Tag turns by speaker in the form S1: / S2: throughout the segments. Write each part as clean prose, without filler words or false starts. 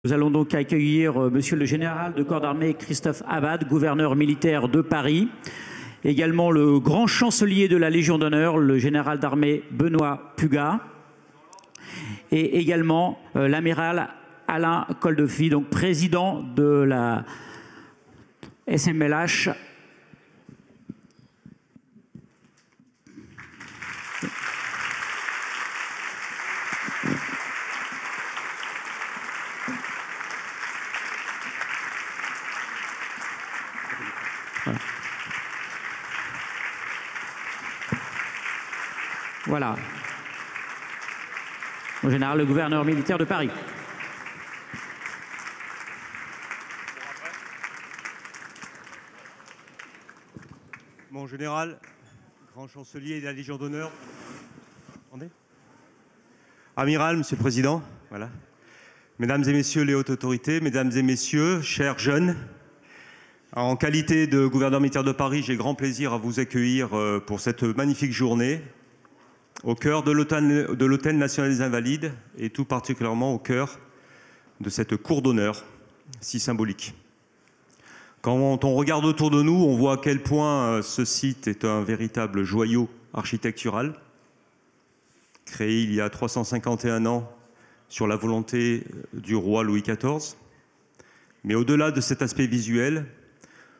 S1: Nous allons donc accueillir Monsieur le Général de corps d'armée Christophe Abad, gouverneur militaire de Paris. Également le grand chancelier de la Légion d'honneur, le général d'armée Benoît Pugat. Et également l'amiral Alain Koldefy, donc président de la SMLH. Voilà. Au général, le gouverneur militaire de Paris.
S2: Mon général, grand chancelier de la Légion d'honneur. Amiral, Monsieur le Président, voilà. Mesdames et Messieurs les hautes autorités, Mesdames et Messieurs, chers jeunes, en qualité de gouverneur militaire de Paris, j'ai grand plaisir à vous accueillir pour cette magnifique journée au cœur de l'Hôtel National des Invalides et tout particulièrement au cœur de cette cour d'honneur si symbolique. Quand on regarde autour de nous, on voit à quel point ce site est un véritable joyau architectural, créé il y a 351 ans sur la volonté du roi Louis XIV. Mais au-delà de cet aspect visuel,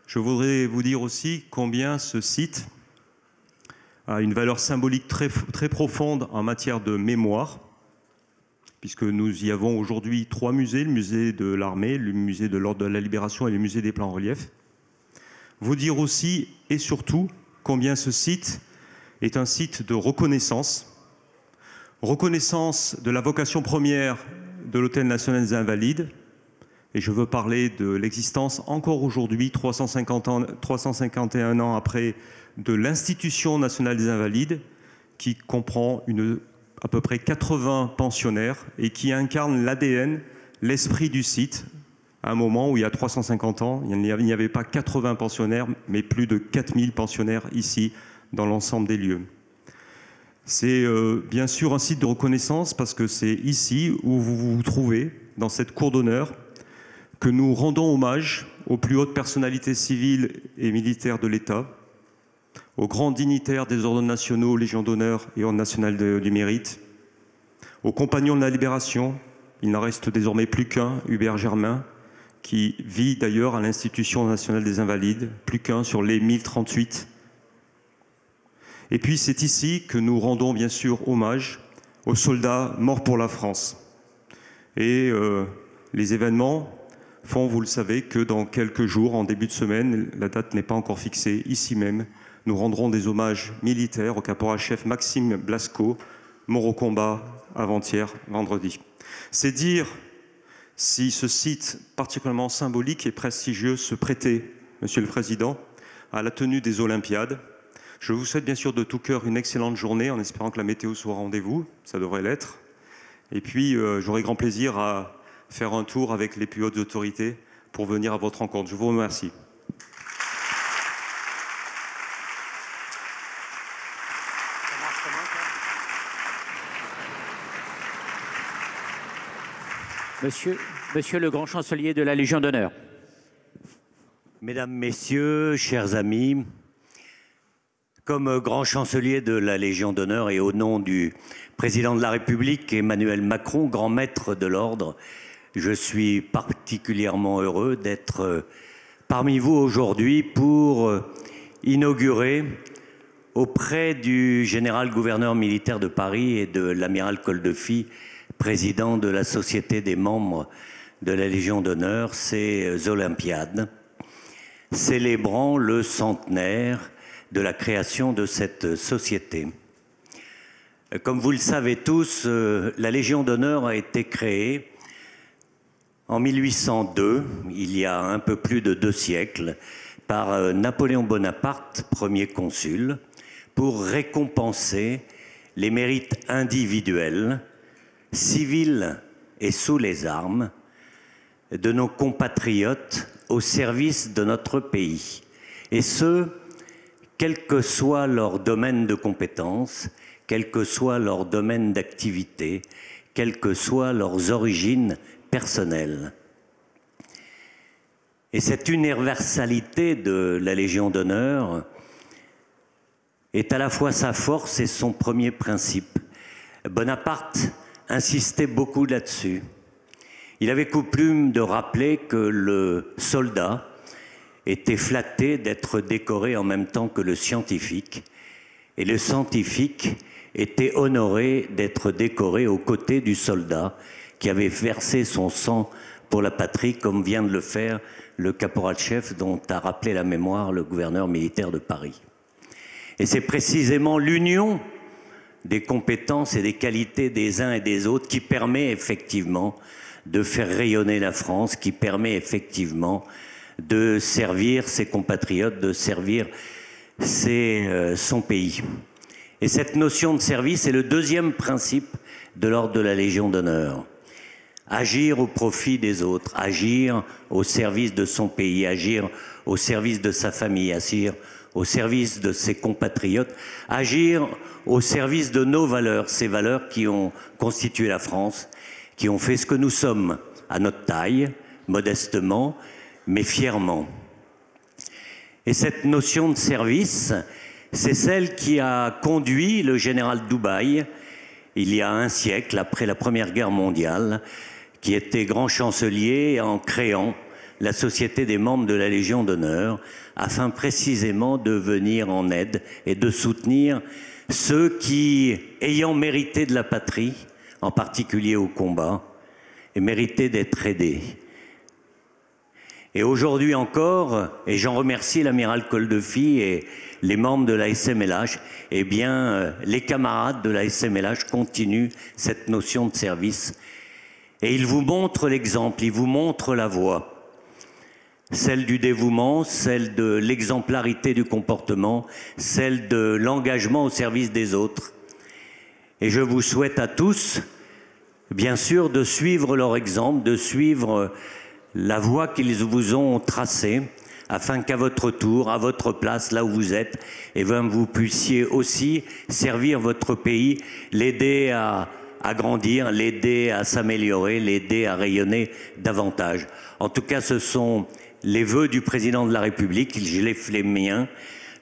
S2: je voudrais vous dire aussi combien ce site a une valeur symbolique très profonde en matière de mémoire, puisque nous y avons aujourd'hui 3 musées, le musée de l'armée, le musée de l'Ordre de la Libération et le musée des plans reliefs. Vous dire aussi et surtout combien ce site est un site de reconnaissance de la vocation première de l'Hôtel National des Invalides, et je veux parler de l'existence encore aujourd'hui, 351 ans après, de l'Institution nationale des Invalides, qui comprend à peu près 80 pensionnaires et qui incarne l'ADN, l'esprit du site, à un moment où il y a 350 ans, il n'y avait pas 80 pensionnaires, mais plus de 4000 pensionnaires ici, dans l'ensemble des lieux. C'est bien sûr un site de reconnaissance parce que c'est ici où vous vous trouvez, dans cette cour d'honneur, que nous rendons hommage aux plus hautes personnalités civiles et militaires de l'État, aux grands dignitaires des ordres nationaux, Légion d'honneur et Ordre national du mérite, aux compagnons de la Libération. Il n'en reste désormais plus qu'un, Hubert Germain, qui vit d'ailleurs à l'Institution nationale des Invalides, plus qu'un sur les 1038. Et puis c'est ici que nous rendons bien sûr hommage aux soldats morts pour la France. Et les événements font, vous le savez, que dans quelques jours, en début de semaine, la date n'est pas encore fixée, ici même, nous rendrons des hommages militaires au caporal-chef Maxime Blasco, mort au combat avant-hier, vendredi. C'est dire si ce site particulièrement symbolique et prestigieux se prêtait, Monsieur le Président, à la tenue des Olympiades. Je vous souhaite bien sûr de tout cœur une excellente journée, en espérant que la météo soit au rendez-vous, ça devrait l'être. Et puis j'aurai grand plaisir à faire un tour avec les plus hautes autorités pour venir à votre rencontre. Je vous remercie.
S1: Monsieur le grand chancelier de la Légion d'honneur.
S3: Mesdames, Messieurs, chers amis, comme grand chancelier de la Légion d'honneur et au nom du président de la République, Emmanuel Macron, grand maître de l'ordre, je suis particulièrement heureux d'être parmi vous aujourd'hui pour inaugurer auprès du général gouverneur militaire de Paris et de l'amiral Koldefy, président de la Société des membres de la Légion d'honneur, ces Olympiades, célébrant le centenaire de la création de cette société. Comme vous le savez tous, la Légion d'honneur a été créée en 1802, il y a un peu plus de 2 siècles, par Napoléon Bonaparte, premier consul, pour récompenser les mérites individuels, civils et sous les armes, de nos compatriotes au service de notre pays. Et ce, quel que soit leur domaine de compétence, quel que soit leur domaine d'activité, quelles que soient leurs origines personnelle. Et cette universalité de la Légion d'honneur est à la fois sa force et son premier principe. Bonaparte insistait beaucoup là-dessus. Il avait coutume de rappeler que le soldat était flatté d'être décoré en même temps que le scientifique, et le scientifique était honoré d'être décoré aux côtés du soldat qui avait versé son sang pour la patrie, comme vient de le faire le caporal-chef dont a rappelé la mémoire le gouverneur militaire de Paris. Et c'est précisément l'union des compétences et des qualités des uns et des autres qui permet effectivement de faire rayonner la France, qui permet effectivement de servir ses compatriotes, de servir son pays. Et cette notion de service est le deuxième principe de l'ordre de la Légion d'honneur. Agir au profit des autres, agir au service de son pays, agir au service de sa famille, agir au service de ses compatriotes, agir au service de nos valeurs, ces valeurs qui ont constitué la France, qui ont fait ce que nous sommes, à notre taille, modestement, mais fièrement. Et cette notion de service, c'est celle qui a conduit le général Dubail, il y a un siècle, après la Première Guerre mondiale, qui était grand chancelier en créant la Société des membres de la Légion d'honneur, afin précisément de venir en aide et de soutenir ceux qui, ayant mérité de la patrie, en particulier au combat, et mérité d'être aidés. Et aujourd'hui encore, et j'en remercie l'amiral Koldefy et les membres de la SMLH, eh bien, les camarades de la SMLH continuent cette notion de service. Et ils vous montrent l'exemple, ils vous montrent la voie. Celle du dévouement, celle de l'exemplarité du comportement, celle de l'engagement au service des autres. Et je vous souhaite à tous, bien sûr, de suivre leur exemple, de suivre la voie qu'ils vous ont tracée, afin qu'à votre tour, à votre place, là où vous êtes, eh bien, vous puissiez aussi servir votre pays, l'aider à grandir, l'aider à s'améliorer, l'aider à rayonner davantage. En tout cas, ce sont les vœux du président de la République, je les fais les miens.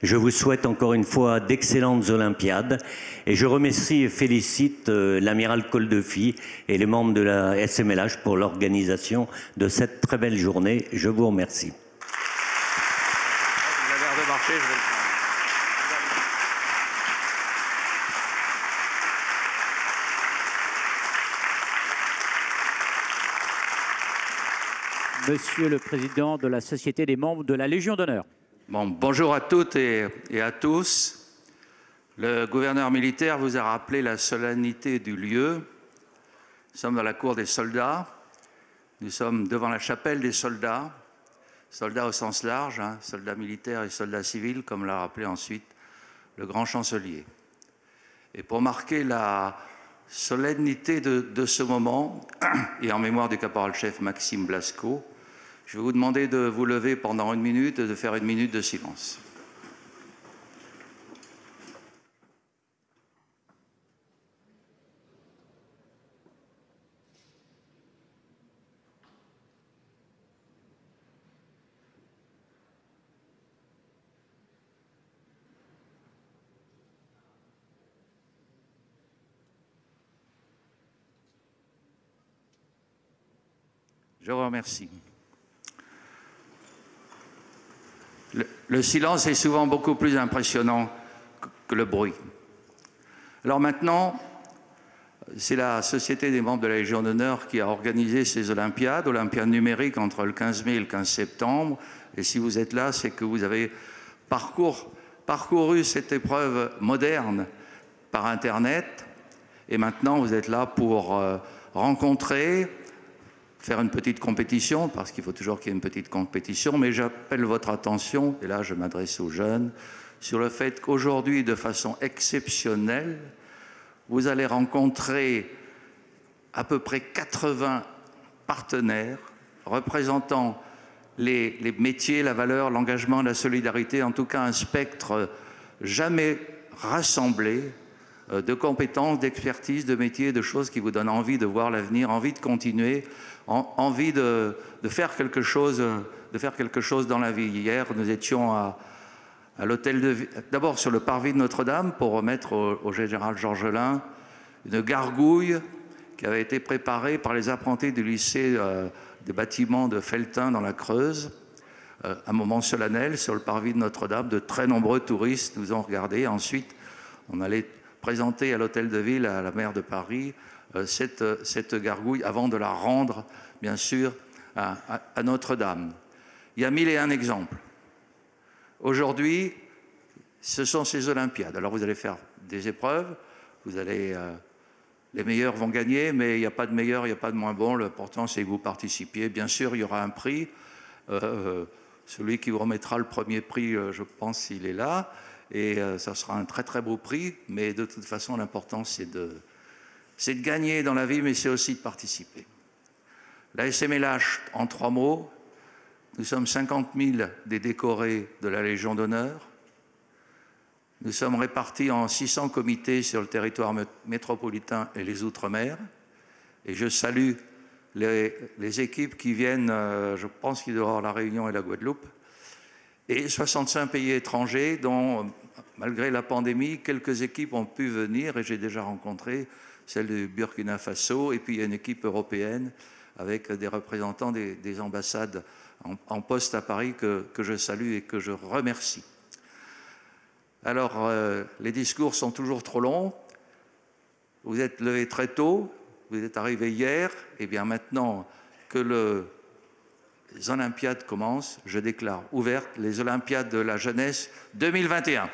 S3: Je vous souhaite encore une fois d'excellentes Olympiades et je remercie et félicite l'amiral Koldefy et les membres de la SMLH pour l'organisation de cette très belle journée. Je vous remercie.
S4: Vous avez l'air de marcher, je vais le prendre.
S1: Monsieur le Président de la Société des membres de la Légion d'honneur.
S4: Bon, bonjour à toutes et à tous. Le gouverneur militaire vous a rappelé la solennité du lieu. Nous sommes dans la cour des soldats. Nous sommes devant la chapelle des soldats. Soldats au sens large, hein, soldats militaires et soldats civils, comme l'a rappelé ensuite le grand chancelier. Et pour marquer la solennité de ce moment, et en mémoire du caporal-chef Maxime Blasco, je vais vous demander de vous lever pendant 1 minute et de faire 1 minute de silence. Je vous remercie. Le silence est souvent beaucoup plus impressionnant que le bruit. Alors maintenant, c'est la Société des membres de la Légion d'honneur qui a organisé ces Olympiades numériques entre le 15 mai et le 15 septembre. Et si vous êtes là, c'est que vous avez parcouru cette épreuve moderne par Internet. Et maintenant, vous êtes là pour rencontrer, faire une petite compétition, parce qu'il faut toujours qu'il y ait une petite compétition, mais j'appelle votre attention, et là je m'adresse aux jeunes, sur le fait qu'aujourd'hui, de façon exceptionnelle, vous allez rencontrer à peu près 80 partenaires représentant les métiers, la valeur, l'engagement, la solidarité, en tout cas un spectre jamais rassemblé de compétences, d'expertise, de métiers, de choses qui vous donnent envie de voir l'avenir, envie de continuer, envie de faire quelque chose dans la vie. Hier, nous étions à l'hôtel de ville, d'abord sur le parvis de Notre-Dame pour remettre au général Georgelin une gargouille qui avait été préparée par les apprentis du lycée des bâtiments de Felletin dans la Creuse. Un moment solennel sur le parvis de Notre-Dame. De très nombreux touristes nous ont regardés. Ensuite, on allait présenter à l'hôtel de ville, à la maire de Paris, cette gargouille avant de la rendre, bien sûr, à Notre-Dame. Il y a 1001 exemples. Aujourd'hui, ce sont ces Olympiades. Alors vous allez faire des épreuves, les meilleurs vont gagner, mais il n'y a pas de meilleurs, il n'y a pas de moins bons. L'important, c'est que vous participiez. Bien sûr, il y aura un prix. Celui qui vous remettra le premier prix, je pense, il est là. Et ça sera un très très beau prix. Mais de toute façon, l'important, c'est de gagner dans la vie, mais c'est aussi de participer. La SMLH, en 3 mots, nous sommes 50 000 des décorés de la Légion d'honneur. Nous sommes répartis en 600 comités sur le territoire métropolitain et les Outre-mer. Et je salue les équipes qui viennent, je pense qu'il doit y avoir la Réunion et la Guadeloupe, et 65 pays étrangers dont, malgré la pandémie, quelques équipes ont pu venir, et j'ai déjà rencontré celle du Burkina Faso, et puis il y a une équipe européenne avec des représentants des ambassades en poste à Paris que je salue et que je remercie. Alors, les discours sont toujours trop longs. Vous êtes levés très tôt, vous êtes arrivés hier, et bien maintenant que les Olympiades commencent, je déclare ouvertes les Olympiades de la jeunesse 2021.